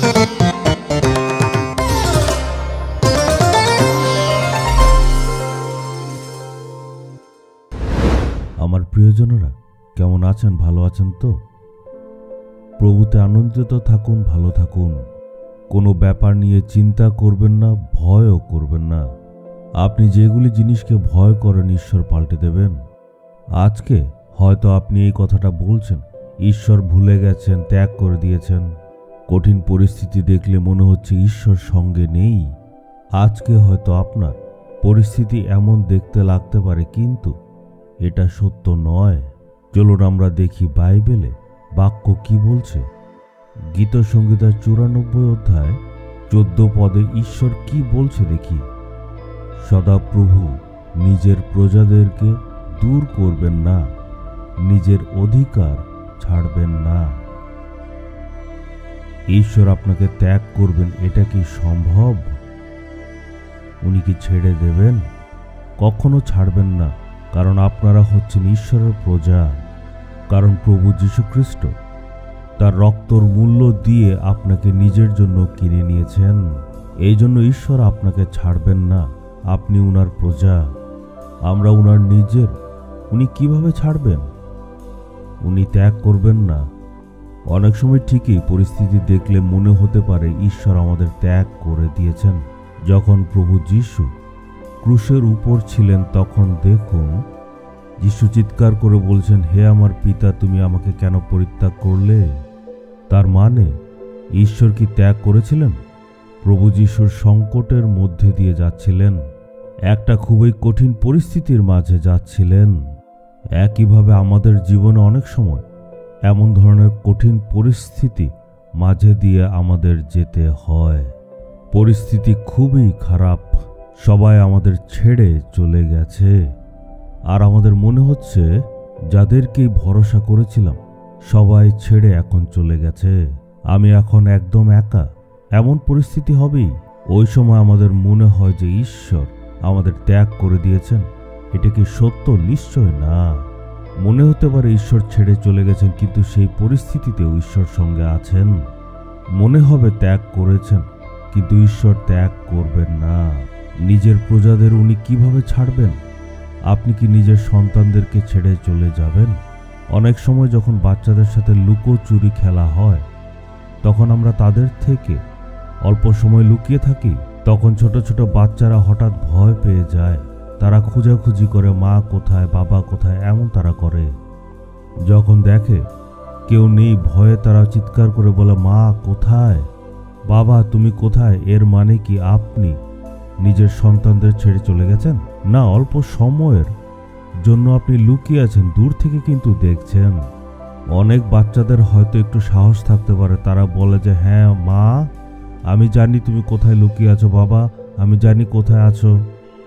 আমার প্রিয়জনেরা কেমন আছেন? ভালো আছেন তো? প্রভুতে আনন্দিত থাকুন, ভালো থাকুন। কোনো ব্যাপার নিয়ে চিন্তা করবেন না, ভয়ও করবেন না। আপনি যেগুলি জিনিসকে ভয় করেন ঈশ্বর পাল্টে দেবেন। আজকে হয়তো আপনি এই কথাটা বলছেন, ঈশ্বর ভুলে গেছেন, ত্যাগ করে দিয়েছেন। কঠিন পরিস্থিতি দেখলে মনে হচ্ছে ঈশ্বর সঙ্গে নেই। আজকে হয়তো আপনার পরিস্থিতি এমন দেখতে লাগতে পারে, কিন্তু এটা সত্য নয়। চলুন আমরা দেখি বাইবেলে বাক্য কি বলছে। গীতসংহিতা 94 অধ্যায় 14 পদে ঈশ্বর কি বলছে দেখি। সদাপ্রভু নিজের প্রজাদেরকে দূর করবেন না, নিজের অধিকার ছাড়বেন না। ঈশ্বর আপনাকে ত্যাগ করবেন, এটা কি সম্ভব? উনি কি ছেড়ে দেবেন? কখনো ছাড়বেন না, কারণ আপনারা হচ্ছেন ঈশ্বরের প্রজা। কারণ প্রভু যীশু খ্রিস্ট তার রক্তর মূল্য দিয়ে আপনাকে নিজের জন্য কিনে নিয়েছেন। এই জন্য ঈশ্বর আপনাকে ছাড়বেন না। আপনি উনার প্রজা, আমরা উনার নিজের। উনি কিভাবে ছাড়বেন? উনি ত্যাগ করবেন না। অনেক সময় ঠিকই পরিস্থিতি দেখলে মনে হতে পারে ঈশ্বর আমাদের ত্যাগ করে দিয়েছেন। যখন প্রভু যীশু ক্রুশের উপর ছিলেন, তখন দেখুন যীশু চিৎকার করে বলছেন, হে আমার পিতা, তুমি আমাকে কেন পরিত্যাগ করলে? তার মানে ঈশ্বর কি ত্যাগ করেছিলেন? প্রভু যীশুর সংকটের মধ্যে দিয়ে যাচ্ছিলেন, একটা খুবই কঠিন পরিস্থিতির মাঝে যাচ্ছিলেন। একইভাবে আমাদের জীবনে অনেক সময় এমন ধরনের কঠিন পরিস্থিতি মাঝে দিয়ে আমাদের যেতে হয়। পরিস্থিতি খুবই খারাপ, সবাই আমাদের ছেড়ে চলে গেছে, আর আমাদের মনে হচ্ছে যাদেরকেই ভরসা করেছিলাম সবাই ছেড়ে এখন চলে গেছে, আমি এখন একদম একা। এমন পরিস্থিতি হবেই। ওই সময় আমাদের মনে হয় যে ঈশ্বর আমাদের ত্যাগ করে দিয়েছেন। এটা কি সত্য? নিশ্চয় না। মনে হতে পারে ঈশ্বর ছেড়ে চলে গেছেন, কিন্তু সেই পরিস্থিতিতেও ঈশ্বর সঙ্গে আছেন। মনে হবে ত্যাগ করেছেন, কিন্তু ঈশ্বর ত্যাগ করবেন না। নিজের প্রজাদের উনি কিভাবে ছাড়বেন? আপনি কি নিজের সন্তানদেরকে ছেড়ে চলে যাবেন? অনেক সময় যখন বাচ্চাদের সাথে লুকোচুরি খেলা হয়, তখন আমরা তাদের থেকে অল্প সময় লুকিয়ে থাকি। তখন ছোট ছোট বাচ্চারা হঠাৎ ভয় পেয়ে যায়। তারা খোঁজাখুঁজি করে, মা কোথায়, বাবা কোথায়, এমন তারা করে। যখন দেখে কেউ নেই, ভয়ে তারা চিৎকার করে বলে, মা কোথায়, বাবা তুমি কোথায়? এর মানে কি আপনি নিজের সন্তানদের ছেড়ে চলে গেছেন? না, অল্প সময়ের জন্য আপনি লুকিয়ে আছেন, দূর থেকে কিন্তু দেখছেন। অনেক বাচ্চাদের হয়তো একটু সাহস থাকতে পারে, তারা বলে যে, হ্যাঁ মা, আমি জানি তুমি কোথায় লুকিয়ে আছো, বাবা আমি জানি কোথায় আছো।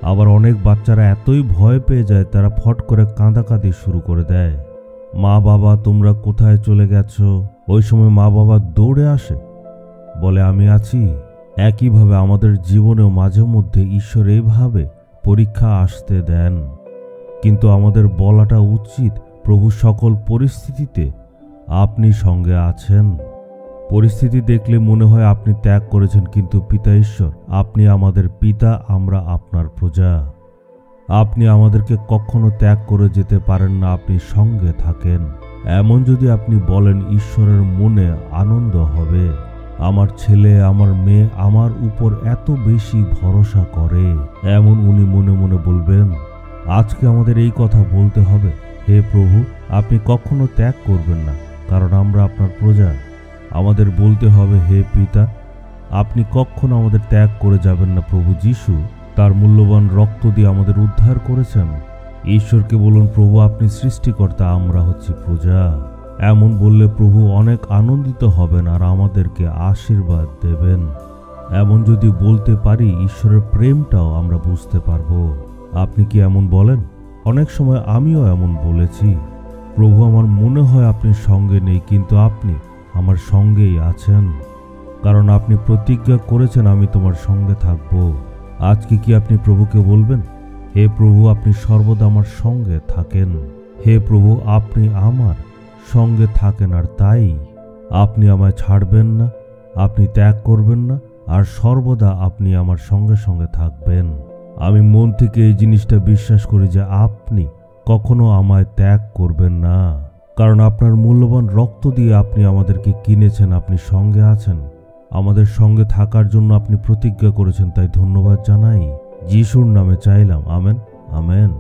আবার অনেক বাচ্চারা এতই ভয় পেয়ে যায়, তারা ফট করে কাঁদাকাঁদি শুরু করে দেয়, মা বাবা তোমরা কোথায় চলে গেছো? ওই সময় মা বাবা দৌড়ে আসে, বলে আমি আছি। একইভাবে আমাদের জীবনেও মাঝে মধ্যে ঈশ্বর এইভাবে পরীক্ষা আসতে দেন, কিন্তু আমাদের বলাটা উচিত, প্রভু সকল পরিস্থিতিতে আপনি সঙ্গে আছেন। পরিস্থিতি দেখলে মনে হয় আপনি ত্যাগ করেছেন, কিন্তু পিতা ঈশ্বর, আপনি আমাদের পিতা, আমরা আপনার প্রজা। আপনি আমাদেরকে কখনো ত্যাগ করে যেতে পারেন না, আপনি সঙ্গে থাকেন। এমন যদি আপনি বলেন, ঈশ্বরের মনে আনন্দ হবে, আমার ছেলে আমার মেয়ে আমার উপর এত বেশি ভরসা করে। এমন উনি মনে মনে বলবেন। আজকে আমাদের এই কথা বলতে হবে, হে প্রভু, আপনি কখনো ত্যাগ করবেন না, কারণ আমরা আপনার প্রজা। আমাদের বলতে হবে, হে পিতা, আপনি কখনো আমাদের ত্যাগ করে যাবেন না। প্রভু যীশু তার মূল্যবান রক্ত দিয়ে আমাদের উদ্ধার করেছেন। ঈশ্বরকে বলুন, প্রভু আপনি সৃষ্টিকর্তা, আমরা হচ্ছি প্রজা। এমন বললে প্রভু অনেক আনন্দিত হবেন আর আমাদেরকে আশীর্বাদ দেবেন। এমন যদি বলতে পারি, ঈশ্বরের প্রেমটাও আমরা বুঝতে পারবো। আপনি কি এমন বলেন? অনেক সময় আমিও এমন বলেছি, প্রভু আমার মনে হয় আপনি সঙ্গে নেই, কিন্তু আপনি আমার সঙ্গেই আছেন, কারণ আপনি প্রতিজ্ঞা করেছেন আমি তোমার সঙ্গে থাকব। আজকে কি আপনি প্রভুকে বলবেন, হে প্রভু আপনি সর্বদা আমার সঙ্গে থাকেন, হে প্রভু আপনি আমার সঙ্গে থাকেন, আর তাই আপনি আমায় ছাড়বেন না, আপনি ত্যাগ করবেন না, আর সর্বদা আপনি আমার সঙ্গে সঙ্গে থাকবেন। আমি মন থেকে এই জিনিসটা বিশ্বাস করি যে আপনি কখনো আমায় ত্যাগ করবেন না, কারণ আপনার মূল্যবান রক্ত দিয়ে আপনি আমাদেরকে কিনেছেন, আপনি সঙ্গে আছেন, আমাদের সঙ্গে থাকার জন্য আপনি প্রতিজ্ঞা করেছেন। তাই ধন্যবাদ জানাই। যিশুর নামে চাইলাম, আমেন, আমেন।